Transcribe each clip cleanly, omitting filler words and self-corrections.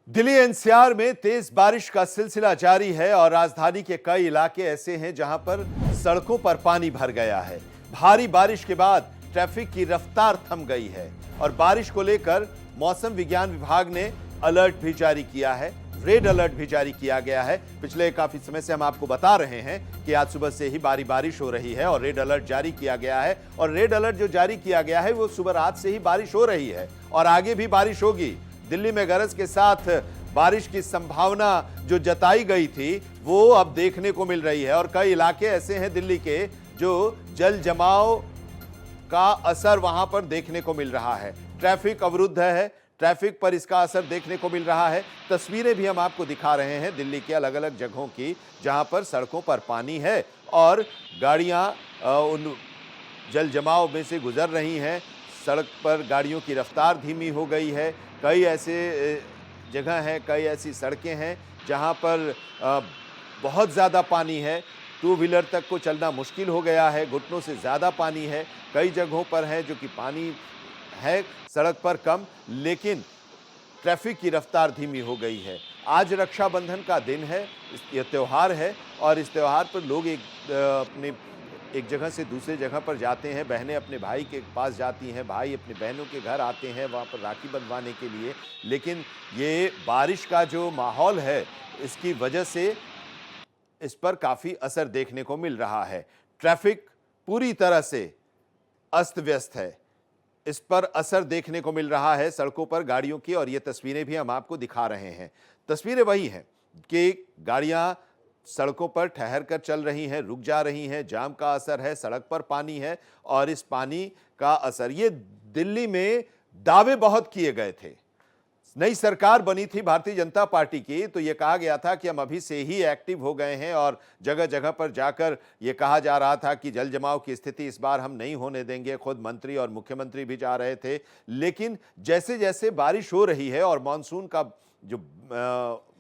Delhi NCR में तेज बारिश का सिलसिला जारी है और राजधानी के कई इलाके ऐसे हैं जहां पर सड़कों पर पानी भर गया है। भारी बारिश के बाद ट्रैफिक की रफ्तार थम गई है और बारिश को लेकर मौसम विज्ञान विभाग ने अलर्ट भी जारी किया है, रेड अलर्ट भी जारी किया गया है। पिछले काफी समय से हम आपको बता रहे हैं कि आज सुबह से ही भारी बारिश हो रही है और रेड अलर्ट जारी किया गया है। और रेड अलर्ट जो जारी किया गया है वो सुबह रात से ही बारिश हो रही है और आगे भी बारिश होगी। दिल्ली में गरज के साथ बारिश की संभावना जो जताई गई थी वो अब देखने को मिल रही है और कई इलाके ऐसे हैं दिल्ली के जो जल जमाव का असर वहां पर देखने को मिल रहा है। ट्रैफिक अवरुद्ध है, ट्रैफिक पर इसका असर देखने को मिल रहा है। तस्वीरें भी हम आपको दिखा रहे हैं दिल्ली के अलग अलग जगहों की जहां पर सड़कों पर पानी है और गाड़ियां उन जल जमाव में से गुजर रही हैं। सड़क पर गाड़ियों की रफ्तार धीमी हो गई है। कई ऐसे जगह हैं, कई ऐसी सड़कें हैं जहां पर बहुत ज़्यादा पानी है, टू व्हीलर तक को चलना मुश्किल हो गया है, घुटनों से ज़्यादा पानी है। कई जगहों पर है जो कि पानी है सड़क पर कम, लेकिन ट्रैफिक की रफ्तार धीमी हो गई है। आज रक्षाबंधन का दिन है, यह त्यौहार है और इस त्यौहार पर लोग अपने एक जगह से दूसरे जगह पर जाते हैं। बहनें अपने भाई के पास जाती हैं, भाई अपने बहनों के घर आते हैं वहाँ पर राखी बंधवाने के लिए। लेकिन ये बारिश का जो माहौल है इसकी वजह से इस पर काफ़ी असर देखने को मिल रहा है। ट्रैफिक पूरी तरह से अस्त व्यस्त है, इस पर असर देखने को मिल रहा है सड़कों पर गाड़ियों की और ये तस्वीरें भी हम आपको दिखा रहे हैं। तस्वीरें वही हैं कि गाड़ियां सड़कों पर ठहर कर चल रही हैं, रुक जा रही हैं, जाम का असर है, सड़क पर पानी है और इस पानी का असर, ये दिल्ली में दावे बहुत किए गए थे। नई सरकार बनी थी भारतीय जनता पार्टी की तो ये कहा गया था कि हम अभी से ही एक्टिव हो गए हैं और जगह जगह पर जाकर ये कहा जा रहा था कि जल जमाव की स्थिति इस बार हम नहीं होने देंगे। खुद मंत्री और मुख्यमंत्री भी जा रहे थे। लेकिन जैसे जैसे बारिश हो रही है और मानसून का जो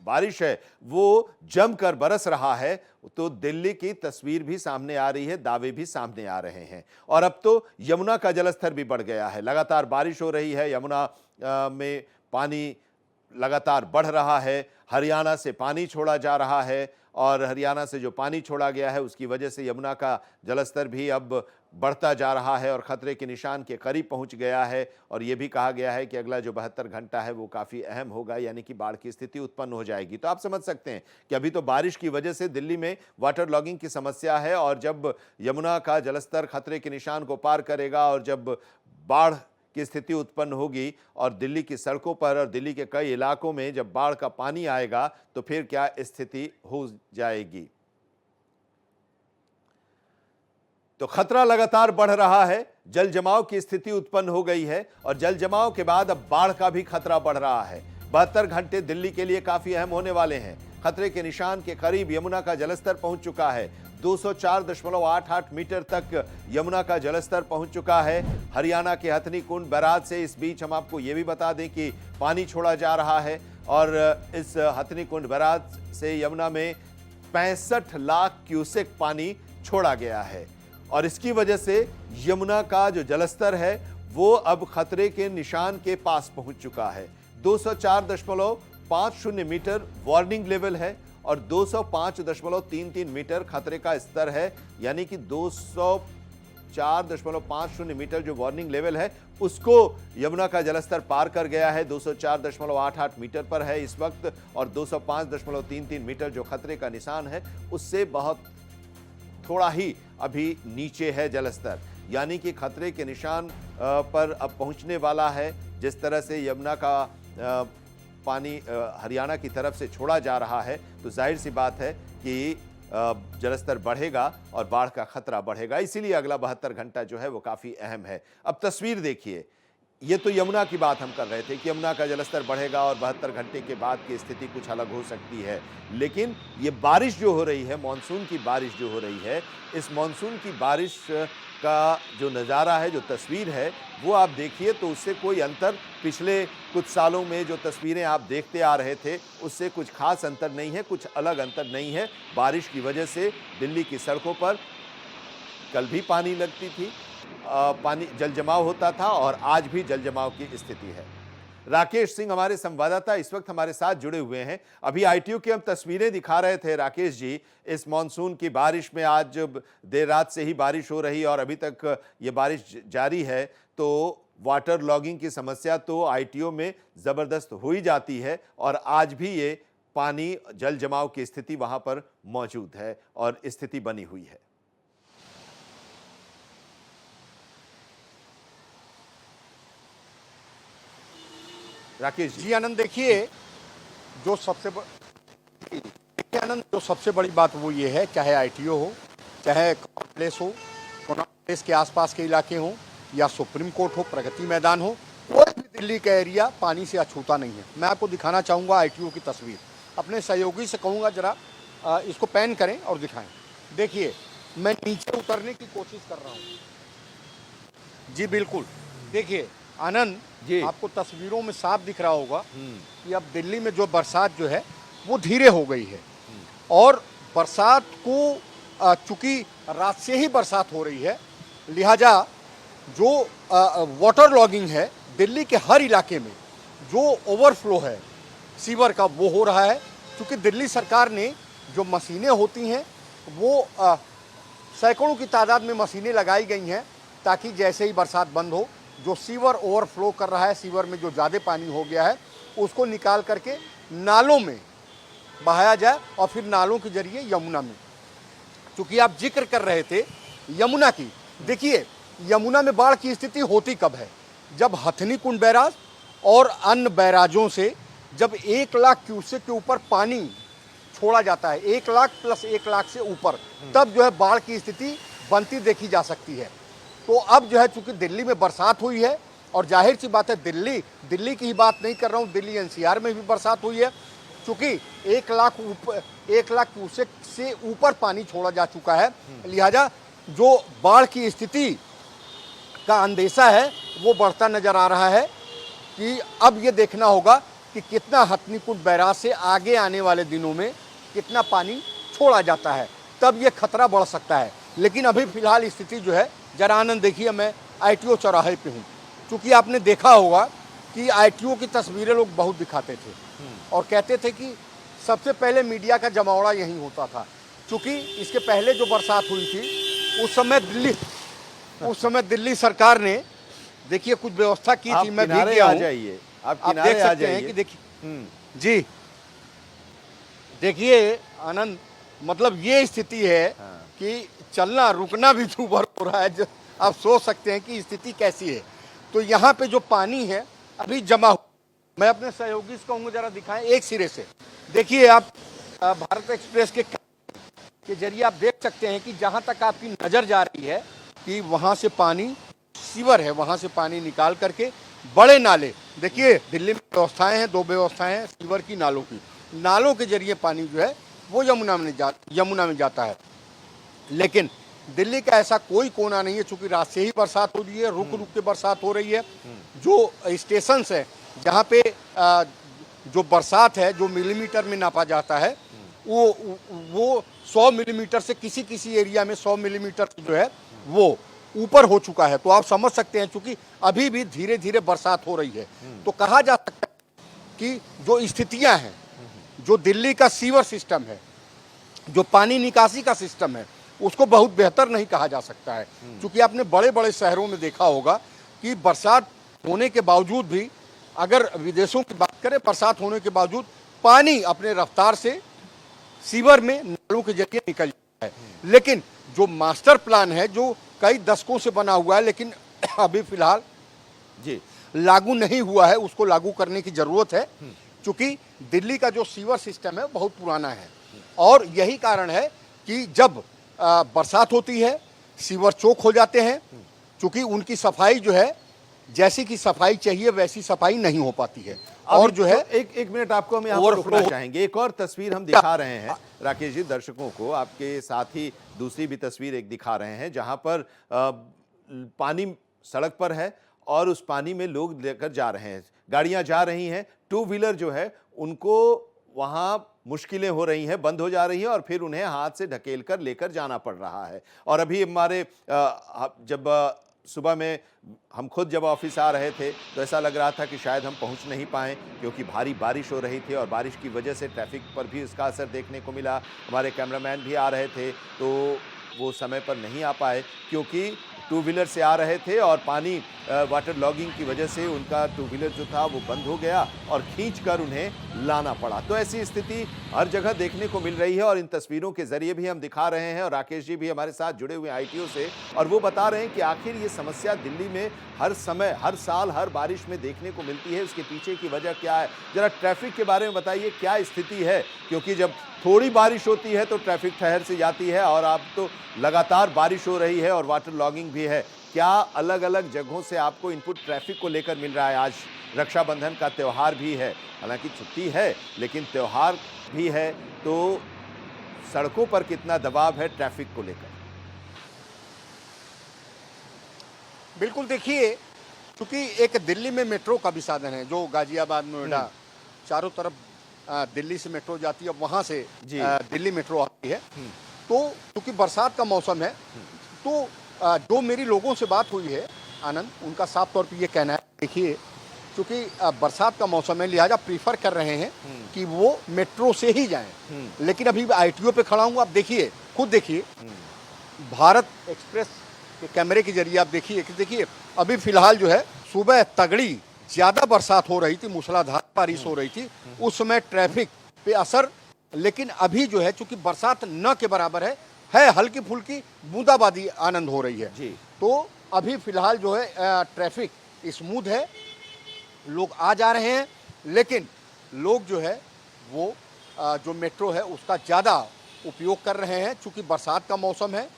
बारिश है वो जमकर बरस रहा है तो दिल्ली की तस्वीर भी सामने आ रही है, दावे भी सामने आ रहे हैं। और अब तो यमुना का जलस्तर भी बढ़ गया है। लगातार बारिश हो रही है, यमुना में पानी लगातार बढ़ रहा है। हरियाणा से पानी छोड़ा जा रहा है और हरियाणा से जो पानी छोड़ा गया है उसकी वजह से यमुना का जलस्तर भी अब बढ़ता जा रहा है और खतरे के निशान के करीब पहुंच गया है। और ये भी कहा गया है कि अगला जो 72 घंटा है वो काफ़ी अहम होगा, यानी कि बाढ़ की स्थिति उत्पन्न हो जाएगी। तो आप समझ सकते हैं कि अभी तो बारिश की वजह से दिल्ली में वाटर लॉगिंग की समस्या है और जब यमुना का जलस्तर खतरे के निशान को पार करेगा और जब बाढ़ की स्थिति उत्पन्न होगी और दिल्ली की सड़कों पर और दिल्ली के कई इलाकों में जब बाढ़ का पानी आएगा तो फिर क्या स्थिति हो जाएगी। तो खतरा लगातार बढ़ रहा है, जल जमाव की स्थिति उत्पन्न हो गई है और जल जमाव के बाद अब बाढ़ का भी खतरा बढ़ रहा है। 72 घंटे दिल्ली के लिए काफी अहम होने वाले हैं। खतरे के निशान के करीब यमुना का जलस्तर पहुंच चुका है। 204.88 मीटर तक यमुना का जलस्तर पहुंच चुका है। हरियाणा के हथनी कुंड बैराज से इस बीच हम आपको यह भी बता दें कि पानी छोड़ा जा रहा है और इस हथनी कुंड बैराज से यमुना में 65 लाख क्यूसेक पानी छोड़ा गया है और इसकी वजह से यमुना का जो जलस्तर है वो अब खतरे के निशान के पास पहुंच चुका है। 204.50 मीटर वार्निंग लेवल है और 205.33 मीटर खतरे का स्तर है, यानी कि 204.50 मीटर जो वार्निंग लेवल है उसको यमुना का जलस्तर पार कर गया है। 204.88 मीटर पर है इस वक्त और 205.33 मीटर जो खतरे का निशान है उससे बहुत थोड़ा ही अभी नीचे है जलस्तर, यानी कि खतरे के निशान पर अब पहुंचने वाला है। जिस तरह से यमुना का पानी हरियाणा की तरफ से छोड़ा जा रहा है तो जाहिर सी बात है कि जलस्तर बढ़ेगा और बाढ़ का खतरा बढ़ेगा। इसीलिए अगला 72 घंटा जो है वो काफ़ी अहम है। अब तस्वीर देखिए, ये तो यमुना की बात हम कर रहे थे कि यमुना का जलस्तर बढ़ेगा और 72 घंटे के बाद की स्थिति कुछ अलग हो सकती है। लेकिन ये बारिश जो हो रही है, मानसून की बारिश जो हो रही है, इस मानसून की बारिश का जो नज़ारा है, जो तस्वीर है वो आप देखिए तो उससे कोई अंतर पिछले कुछ सालों में जो तस्वीरें आप देखते आ रहे थे उससे कुछ खास अंतर नहीं है, कुछ अलग अंतर नहीं है। बारिश की वजह से दिल्ली की सड़कों पर कल भी पानी लगती थी, पानी जल जमाव होता था और आज भी जल जमाव की स्थिति है। राकेश सिंह हमारे संवाददाता इस वक्त हमारे साथ जुड़े हुए हैं। अभी आईटीयू की हम तस्वीरें दिखा रहे थे राकेश जी, इस मानसून की बारिश में आज जब देर रात से ही बारिश हो रही है और अभी तक ये बारिश जारी है, तो वाटर लॉगिंग की समस्या तो आईटीयू में जबरदस्त हो ही जाती है और आज भी ये पानी जल जमाव की स्थिति वहां पर मौजूद है और स्थिति बनी हुई है। राकेश जी आनंद, देखिए जो सबसे बड़ी बात वो ये है, चाहे आईटीओ हो, चाहे कॉम्प्लेक्स हो, कॉम्प्लेक्स के आसपास के इलाके हों या सुप्रीम कोर्ट हो, प्रगति मैदान हो, कोई भी दिल्ली का एरिया पानी से अछूता नहीं है। मैं आपको दिखाना चाहूँगा आईटीओ की तस्वीर। अपने सहयोगी से कहूँगा जरा इसको पैन करें और दिखाएं। देखिए मैं नीचे उतरने की कोशिश कर रहा हूँ। जी बिल्कुल, देखिए आनंद, आपको तस्वीरों में साफ दिख रहा होगा कि अब दिल्ली में जो बरसात जो है वो धीरे हो गई है और बरसात को चूंकि रात से ही बरसात हो रही है, लिहाजा जो वाटर लॉगिंग है दिल्ली के हर इलाके में, जो ओवरफ्लो है सीवर का, वो हो रहा है। क्योंकि दिल्ली सरकार ने जो मशीनें होती हैं वो सैकड़ों की तादाद में मशीनें लगाई गई हैं ताकि जैसे ही बरसात बंद हो, जो सीवर ओवरफ्लो कर रहा है, सीवर में जो ज़्यादा पानी हो गया है उसको निकाल करके नालों में बहाया जाए और फिर नालों के जरिए यमुना में। क्योंकि आप जिक्र कर रहे थे यमुना की, देखिए यमुना में बाढ़ की स्थिति होती कब है? जब हथनी कुंड बैराज और अन्य बैराजों से जब 1 लाख क्यूसेक के ऊपर पानी छोड़ा जाता है, 1 लाख प्लस 1 लाख से ऊपर, तब जो है बाढ़ की स्थिति बनती देखी जा सकती है। तो अब जो है चूंकि दिल्ली में बरसात हुई है और जाहिर सी बात है दिल्ली की ही बात नहीं कर रहा हूँ, दिल्ली एनसीआर में भी बरसात हुई है। चूंकि 1 लाख क्यूसेक से ऊपर पानी छोड़ा जा चुका है, लिहाजा जो बाढ़ की स्थिति का अंदेशा है वो बढ़ता नजर आ रहा है कि अब ये देखना होगा कि कितना हथनी कुंड बैराज से आगे आने वाले दिनों में कितना पानी छोड़ा जाता है, तब ये खतरा बढ़ सकता है। लेकिन अभी फिलहाल स्थिति जो है, जरा आनंद देखिए, मैं आईटीओ चौराहे पे हूँ। क्योंकि आपने देखा होगा कि आईटीओ की तस्वीरें लोग बहुत दिखाते थे और कहते थे कि सबसे पहले मीडिया का जमावड़ा यहीं होता था। क्योंकि इसके पहले जो बरसात हुई थी उस समय दिल्ली सरकार ने देखिए कुछ व्यवस्था की थी। मैं भीग गया हूं, आप देख सकते हैं कि देखिए जी, देखिए आनंद, मतलब ये स्थिति है कि चलना रुकना भी दूभर हो रहा है। आप सोच सकते हैं कि स्थिति कैसी है। तो यहाँ पे जो पानी है अभी जमा हुआ, मैं अपने सहयोगी से कहूँगा जरा दिखाएं एक सिरे से। देखिए आप भारत एक्सप्रेस के जरिए आप देख सकते हैं कि जहाँ तक आपकी नज़र जा रही है कि वहाँ से पानी सीवर है, वहाँ से पानी निकाल करके बड़े नाले, देखिए दिल्ली में व्यवस्थाएं हैं, 2 व्यवस्थाएं हैं सीवर की, नालों की। नालों के जरिए पानी जो है वो यमुना में जाता है। लेकिन दिल्ली का ऐसा कोई कोना नहीं है, चूंकि रात से ही बरसात हो रही है, रुक रुक के बरसात हो रही है। जो स्टेशंस है जहाँ पे जो बरसात है जो मिलीमीटर में नापा जाता है वो 100 मिलीमीटर से किसी एरिया में 100 मिलीमीटर जो है वो ऊपर हो चुका है। तो आप समझ सकते हैं चूंकि अभी भी धीरे धीरे बरसात हो रही है, तो कहा जा सकता है कि जो स्थितियां हैं, जो दिल्ली का सीवर सिस्टम है, जो पानी निकासी का सिस्टम है, उसको बहुत बेहतर नहीं कहा जा सकता है। क्योंकि आपने बड़े बड़े शहरों में देखा होगा कि बरसात होने के बावजूद भी, अगर विदेशों की बात करें, बरसात होने के बावजूद पानी अपने रफ्तार से सीवर में नालों के जरिए निकल जाता है। लेकिन जो मास्टर प्लान है जो कई दशकों से बना हुआ है लेकिन अभी फिलहाल जी लागू नहीं हुआ है, उसको लागू करने की जरूरत है। क्योंकि दिल्ली का जो सीवर सिस्टम है बहुत पुराना है और यही कारण है कि जब बरसात होती है सीवर चोक हो जाते हैं। क्योंकि उनकी सफाई जो है, जैसी की सफाई चाहिए वैसी सफाई नहीं हो पाती है। और जो है तो एक मिनट आपको हम यहाँ पर रुकना चाहेंगे। एक और तस्वीर हम दिखा रहे हैं राकेश जी दर्शकों को, आपके साथ ही दूसरी भी तस्वीर एक दिखा रहे हैं जहां पर पानी सड़क पर है और उस पानी में लोग लेकर जा रहे हैं, गाड़ियां जा रही हैं, 2 व्हीलर जो है उनको वहां मुश्किलें हो रही हैं, बंद हो जा रही हैं और फिर उन्हें हाथ से ढकेल कर लेकर जाना पड़ रहा है। और अभी हमारे जब सुबह में हम खुद जब ऑफिस आ रहे थे तो ऐसा लग रहा था कि शायद हम पहुंच नहीं पाएं, क्योंकि भारी बारिश हो रही थी और बारिश की वजह से ट्रैफिक पर भी इसका असर देखने को मिला। हमारे कैमरामैन भी आ रहे थे तो वो समय पर नहीं आ पाए, क्योंकि टू व्हीलर से आ रहे थे और पानी वाटर लॉगिंग की वजह से उनका टू व्हीलर जो था वो बंद हो गया और खींचकर उन्हें लाना पड़ा। तो ऐसी स्थिति हर जगह देखने को मिल रही है और इन तस्वीरों के जरिए भी हम दिखा रहे हैं। और राकेश जी भी हमारे साथ जुड़े हुए आईटीओ से, और वो बता रहे हैं कि आखिर ये समस्या दिल्ली में हर समय, हर साल, हर बारिश में देखने को मिलती है। उसके पीछे की वजह क्या है? जरा ट्रैफिक के बारे में बताइए, क्या स्थिति है? क्योंकि जब थोड़ी बारिश होती है तो ट्रैफिक ठहर से जाती है, और अब तो लगातार बारिश हो रही है और वाटर लॉगिंग भी है। क्या अलग अलग जगहों से आपको इनपुट ट्रैफिक को लेकर मिल रहा है? आज रक्षाबंधन का त्यौहार भी है, हालांकि छुट्टी है लेकिन त्यौहार भी है, तो सड़कों पर कितना दबाव है ट्रैफिक को लेकर? बिल्कुल, देखिए, क्योंकि एक दिल्ली में मेट्रो का भी साधन है, जो गाजियाबाद, नोएडा, चारों तरफ दिल्ली से मेट्रो जाती है, वहाँ से दिल्ली मेट्रो आती है। तो क्योंकि बरसात का मौसम है, तो जो मेरी लोगों से बात हुई है आनंद, उनका साफ तौर पे ये कहना है, देखिए, क्योंकि बरसात का मौसम है लिहाजा प्रीफर कर रहे हैं कि वो मेट्रो से ही जाएं। लेकिन अभी आईटीओ पे खड़ा हूँ, आप देखिए, खुद देखिए, भारत एक्सप्रेस के कैमरे के जरिए आप देखिए कि देखिए अभी फिलहाल जो है सुबह तगड़ी ज़्यादा बरसात हो रही थी, मूसलाधार बारिश हो रही थी, उस समय ट्रैफिक पे असर। लेकिन अभी जो है चूंकि बरसात न के बराबर है हल्की फुल्की बूंदाबांदी आनंद हो रही है जी। तो अभी फिलहाल जो है ट्रैफिक स्मूथ है, लोग आ जा रहे हैं। लेकिन लोग जो है वो जो मेट्रो है उसका ज़्यादा उपयोग कर रहे हैं, चूंकि बरसात का मौसम है,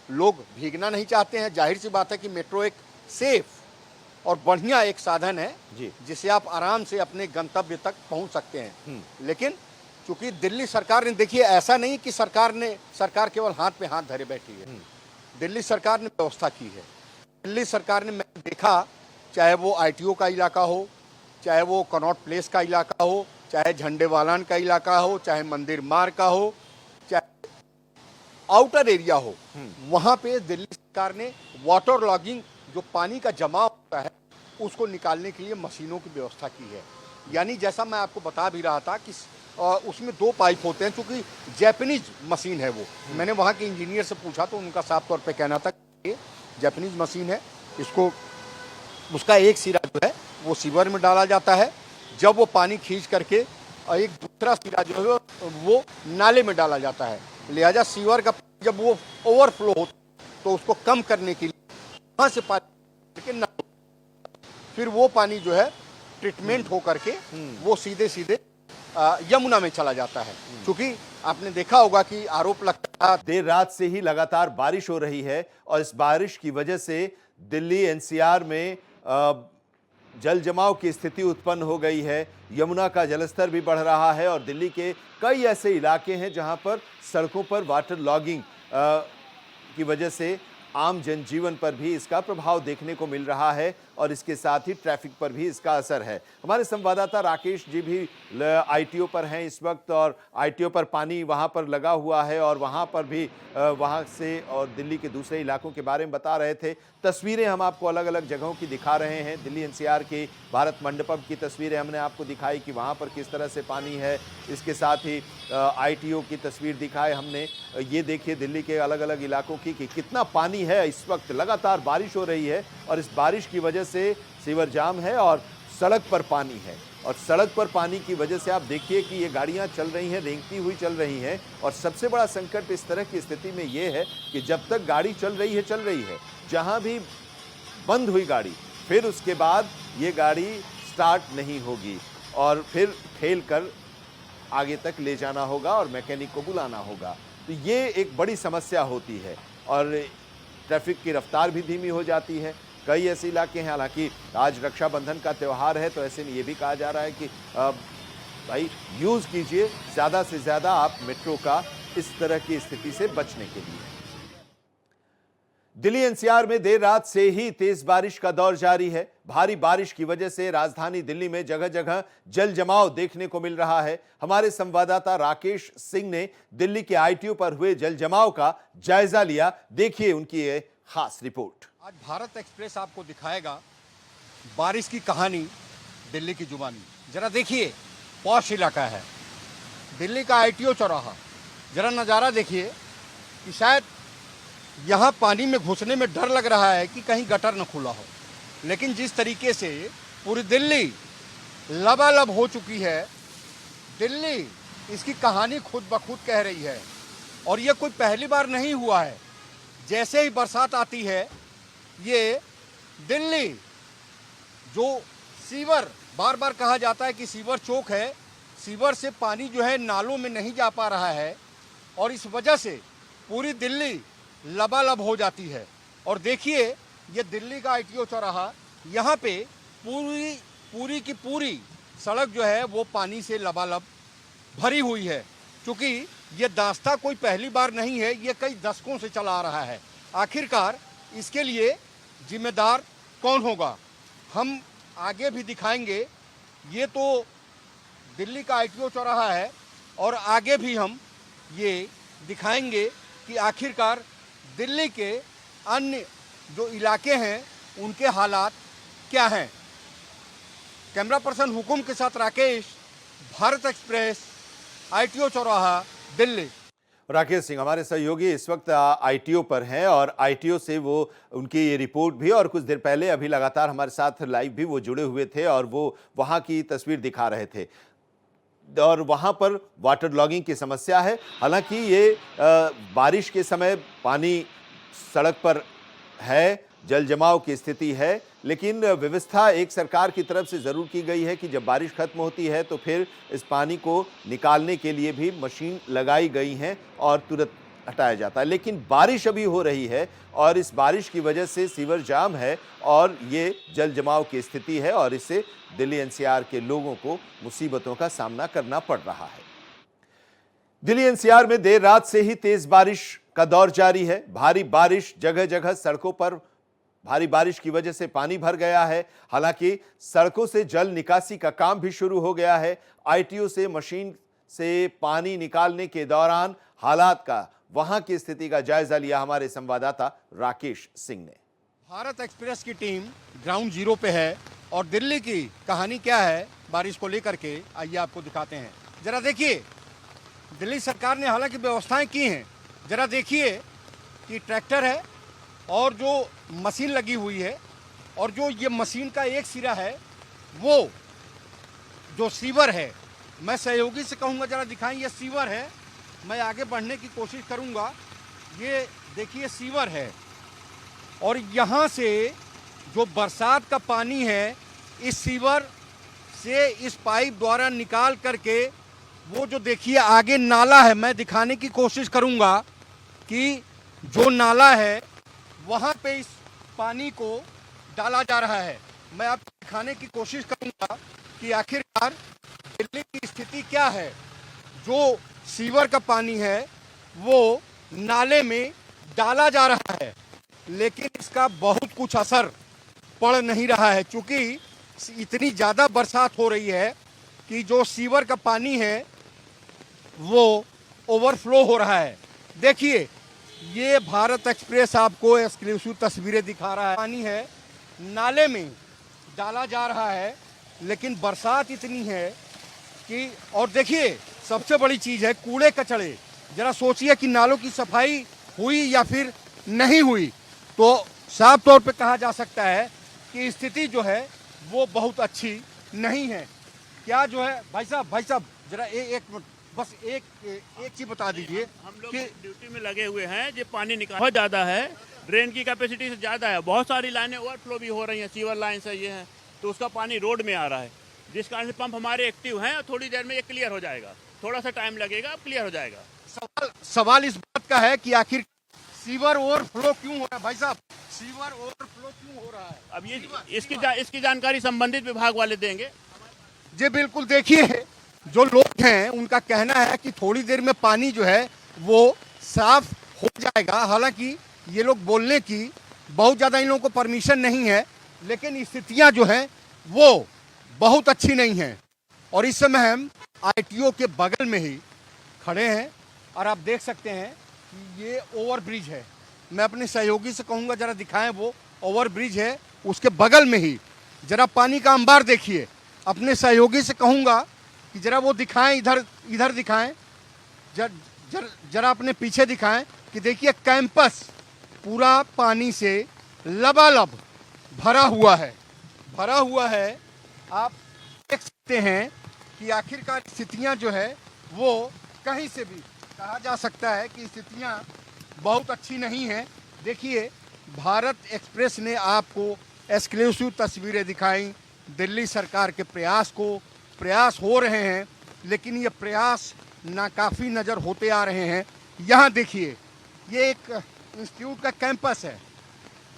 लोग भीगना नहीं चाहते हैं। जाहिर सी बात है कि मेट्रो एक सेफ और बढ़िया एक साधन है जिससे आप आराम से अपने गंतव्य तक पहुंच सकते हैं। लेकिन चूंकि दिल्ली सरकार ने, देखिए, ऐसा नहीं कि सरकार केवल हाथ पे हाथ धरे बैठी है। दिल्ली सरकार ने व्यवस्था की है। दिल्ली सरकार ने, मैंने देखा, चाहे वो आईटीओ का इलाका हो, चाहे वो कनॉट प्लेस का इलाका हो, चाहे झंडेवालान का इलाका हो, चाहे मंदिर मार्ग का हो, चाहे आउटर एरिया हो, वहां पे दिल्ली सरकार ने वाटर लॉगिंग, जो पानी का जमाव होता है, उसको निकालने के लिए मशीनों की व्यवस्था की है। यानी जैसा मैं आपको बता भी रहा था कि उसमें 2 पाइप होते हैं, क्योंकि जैपनीज मशीन है वो। मैंने वहाँ के इंजीनियर से पूछा तो उनका साफ तौर पे कहना था कि ये जैपनीज मशीन है, इसको, उसका एक सिरा जो है वो सीवर में डाला जाता है, जब वो पानी खींच करके, और एक दूसरा सिरा जो है वो नाले में डाला जाता है। लिहाजा सीवर का जब वो ओवरफ्लो होता है तो उसको कम करने के लिए वहाँ से पानी, फिर वो पानी जो है ट्रीटमेंट हो करके वो सीधे सीधे यमुना में चला जाता है। क्योंकि आपने देखा होगा कि आरोप लगता है, देर रात से ही लगातार बारिश हो रही है और इस बारिश की वजह से दिल्ली एनसीआर में जल जमाव की स्थिति उत्पन्न हो गई है। यमुना का जलस्तर भी बढ़ रहा है और दिल्ली के कई ऐसे इलाके हैं जहां पर सड़कों पर वाटर लॉगिंग की वजह से आम जनजीवन पर भी इसका प्रभाव देखने को मिल रहा है और इसके साथ ही ट्रैफिक पर भी इसका असर है। हमारे संवाददाता राकेश जी भी आईटीओ पर हैं इस वक्त और आईटीओ पर पानी वहां पर लगा हुआ है और वहां पर भी वहां से और दिल्ली के दूसरे इलाकों के बारे में बता रहे थे। तस्वीरें हम आपको अलग अलग जगहों की दिखा रहे हैं। दिल्ली एनसीआर की भारत मंडपम की तस्वीरें हमने आपको दिखाई कि वहां पर किस तरह से पानी है। इसके साथ ही आईटीओ की तस्वीर दिखाए हमने। ये देखिए दिल्ली के अलग अलग इलाकों की कि कितना पानी है इस वक्त। लगातार बारिश हो रही है और इस बारिश की वजह से सीवर जाम है और सड़क पर पानी है और सड़क पर पानी की वजह से आप देखिए कि ये गाड़ियां चल रही हैं, रेंगती हुई चल रही हैं। और सबसे बड़ा संकट इस तरह की स्थिति में ये है कि जब तक गाड़ी चल रही है, जहां भी बंद हुई गाड़ी, फिर उसके बाद ये गाड़ी स्टार्ट नहीं होगी और फिर ठेल कर आगे तक ले जाना होगा और मैकेनिक को बुलाना होगा। तो ये एक बड़ी समस्या होती है और ट्रैफिक की रफ्तार भी धीमी हो जाती है। कई ऐसे इलाके हैं, हालांकि आज रक्षाबंधन का त्यौहार है तो ऐसे में ये भी कहा जा रहा है कि भाई यूज़ कीजिए ज़्यादा से ज़्यादा आप मेट्रो का इस तरह की स्थिति से बचने के लिए। दिल्ली एनसीआर में देर रात से ही तेज बारिश का दौर जारी है। भारी बारिश की वजह से राजधानी दिल्ली में जगह जगह जल जमाव देखने को मिल रहा है। हमारे संवाददाता राकेश सिंह ने दिल्ली के आईटीओ पर हुए जल जमाव का जायजा लिया। देखिए उनकी ये खास रिपोर्ट। आज भारत एक्सप्रेस आपको दिखाएगा बारिश की कहानी दिल्ली की जुबानी। जरा देखिए, पॉश इलाका है, दिल्ली का आईटीओ चौराहा। जरा नज़ारा देखिए कि शायद यहाँ पानी में घुसने में डर लग रहा है कि कहीं गटर न खुला हो, लेकिन जिस तरीके से पूरी दिल्ली लबालब हो चुकी है, दिल्ली इसकी कहानी खुद ब खुद कह रही है। और ये कोई पहली बार नहीं हुआ है। जैसे ही बरसात आती है, ये दिल्ली जो सीवर, बार बार कहा जाता है कि सीवर चौक है, सीवर से पानी जो है नालों में नहीं जा पा रहा है और इस वजह से पूरी दिल्ली लबालब हो जाती है। और देखिए, ये दिल्ली का आईटीओ चौराहा, यहाँ पे पूरी की पूरी सड़क जो है वो पानी से लबालब भरी हुई है। क्योंकि ये दास्ता कोई पहली बार नहीं है, ये कई दशकों से चला आ रहा है। आखिरकार इसके लिए जिम्मेदार कौन होगा, हम आगे भी दिखाएंगे। ये तो दिल्ली का आईटीओ चौराहा है और आगे भी हम ये दिखाएंगे कि आखिरकार दिल्ली के अन्य जो इलाके हैं उनके हालात क्या हैं। कैमरा पर्सन हुकुम के साथ राकेश, भारत एक्सप्रेस, आईटीओ चौराहा, दिल्ली। राकेश सिंह हमारे सहयोगी इस वक्त आईटीओ पर हैं और आईटीओ से वो उनकी ये रिपोर्ट भी, और कुछ देर पहले अभी लगातार हमारे साथ लाइव भी वो जुड़े हुए थे और वो वहाँ की तस्वीर दिखा रहे थे। और वहाँ पर वाटर लॉगिंग की समस्या है। हालांकि ये बारिश के समय पानी सड़क पर है, जल जमाव की स्थिति है, लेकिन व्यवस्था एक सरकार की तरफ से ज़रूर की गई है कि जब बारिश खत्म होती है तो फिर इस पानी को निकालने के लिए भी मशीन लगाई गई हैं और तुरंत हटाया जाता है। लेकिन बारिश अभी हो रही है और इस बारिश की वजह से सीवर जाम है और ये जल जमाव की स्थिति है और इससे दिल्ली एनसीआर के लोगों को मुसीबतों का सामना करना पड़ रहा है। दिल्ली एनसीआर में देर रात से ही तेज बारिश का दौर जारी है। भारी बारिश, जगह जगह सड़कों पर भारी बारिश की वजह से पानी भर गया है। हालांकि सड़कों से जल निकासी का काम भी शुरू हो गया है। आईटीओ से मशीन से पानी निकालने के दौरान हालात का, वहां की स्थिति का जायजा लिया हमारे संवाददाता राकेश सिंह ने। भारत एक्सप्रेस की टीम ग्राउंड जीरो पे है और दिल्ली की कहानी क्या है बारिश को लेकर के, आइए आपको दिखाते हैं। जरा देखिए, दिल्ली सरकार ने हालांकि व्यवस्थाएं की हैं। जरा देखिए कि ट्रैक्टर है और जो मशीन लगी हुई है, और जो ये मशीन का एक सिरा है वो जो सीवर है, मैं सहयोगी से कहूँगा जरा दिखाएं, ये सीवर है। मैं आगे बढ़ने की कोशिश करूँगा। ये देखिए सीवर है और यहाँ से जो बरसात का पानी है इस सीवर से इस पाइप द्वारा निकाल करके, वो जो देखिए आगे नाला है, मैं दिखाने की कोशिश करूँगा कि जो नाला है वहाँ पे इस पानी को डाला जा रहा है। मैं आपको दिखाने की कोशिश करूँगा कि आखिरकार दिल्ली की स्थिति क्या है। जो सीवर का पानी है वो नाले में डाला जा रहा है, लेकिन इसका बहुत कुछ असर पड़ नहीं रहा है, क्योंकि इतनी ज़्यादा बरसात हो रही है कि जो सीवर का पानी है वो ओवरफ्लो हो रहा है। देखिए, ये भारत एक्सप्रेस आपको एक्सक्लूसिव तस्वीरें दिखा रहा है। पानी है, नाले में डाला जा रहा है, लेकिन बरसात इतनी है कि, और देखिए सबसे बड़ी चीज़ है कूड़े कचड़े। जरा सोचिए कि नालों की सफाई हुई या फिर नहीं हुई, तो साफ तौर पे कहा जा सकता है कि स्थिति जो है वो बहुत अच्छी नहीं है। क्या जो है भाई साहब जरा एक मिनट, बस एक चीज बता दीजिए। हम लोग ड्यूटी में लगे हुए हैं, जो पानी निकाल बहुत ज़्यादा है, ड्रेन की कैपेसिटी से ज़्यादा है। बहुत सारी लाइनें ओवरफ्लो भी हो रही हैं, सीवर लाइन से ये हैं, तो उसका पानी रोड में आ रहा है, जिस कारण से पंप हमारे एक्टिव हैं और थोड़ी देर में ये क्लियर हो जाएगा। थोड़ा सा टाइम लगेगा, अब क्लियर हो जाएगा। सवाल इस बात का है कि आखिर सीवर ओवरफ्लो क्यों हो रहा है। भाई साहब, सीवर ओवरफ्लो क्यों हो रहा है? अब ये इसकी जानकारी संबंधित विभाग वाले देंगे। जी बिल्कुल, देखिए जो लोग हैं उनका कहना है कि थोड़ी देर में पानी जो है वो साफ हो जाएगा। हालांकि ये लोग बोलने की बहुत ज़्यादा इन लोगों को परमिशन नहीं है, लेकिन स्थितियां जो हैं वो बहुत अच्छी नहीं हैं। और इस समय हम आईटीओ के बगल में ही खड़े हैं और आप देख सकते हैं कि ये ओवरब्रिज है। मैं अपने सहयोगी से कहूँगा जरा दिखाएं वो ओवरब्रिज है उसके बगल में ही जरा पानी का अंबार देखिए। अपने सहयोगी से कहूँगा कि जरा वो दिखाएं, इधर दिखाएं, जरा अपने पीछे दिखाएं कि देखिए कैंपस पूरा पानी से लबालब भरा हुआ है। आप देख सकते हैं कि आखिरकार स्थितियां जो है वो कहीं से भी कहा जा सकता है कि स्थितियां बहुत अच्छी नहीं हैं। देखिए भारत एक्सप्रेस ने आपको एक्सक्लूसिव तस्वीरें दिखाई दिल्ली सरकार के प्रयास हो रहे हैं, लेकिन ये प्रयास नाकाफ़ी नज़र होते आ रहे हैं। यहाँ देखिए ये एक इंस्टीट्यूट का कैंपस है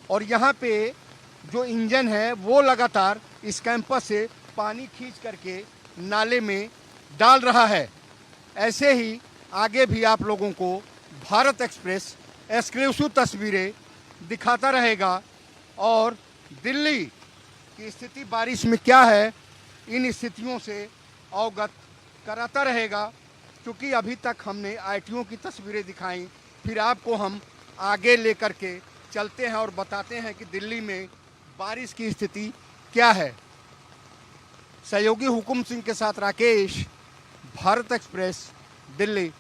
और यहाँ पे जो इंजन है वो लगातार इस कैंपस से पानी खींच करके नाले में डाल रहा है। ऐसे ही आगे भी आप लोगों को भारत एक्सप्रेस एक्सक्लूसिव तस्वीरें दिखाता रहेगा और दिल्ली की स्थिति बारिश में क्या है इन स्थितियों से अवगत कराता रहेगा। क्योंकि अभी तक हमने आईटीओ की तस्वीरें दिखाई, फिर आपको हम आगे लेकर के चलते हैं और बताते हैं कि दिल्ली में बारिश की स्थिति क्या है। सहयोगी हुकुम सिंह के साथ राकेश, भारत एक्सप्रेस, दिल्ली।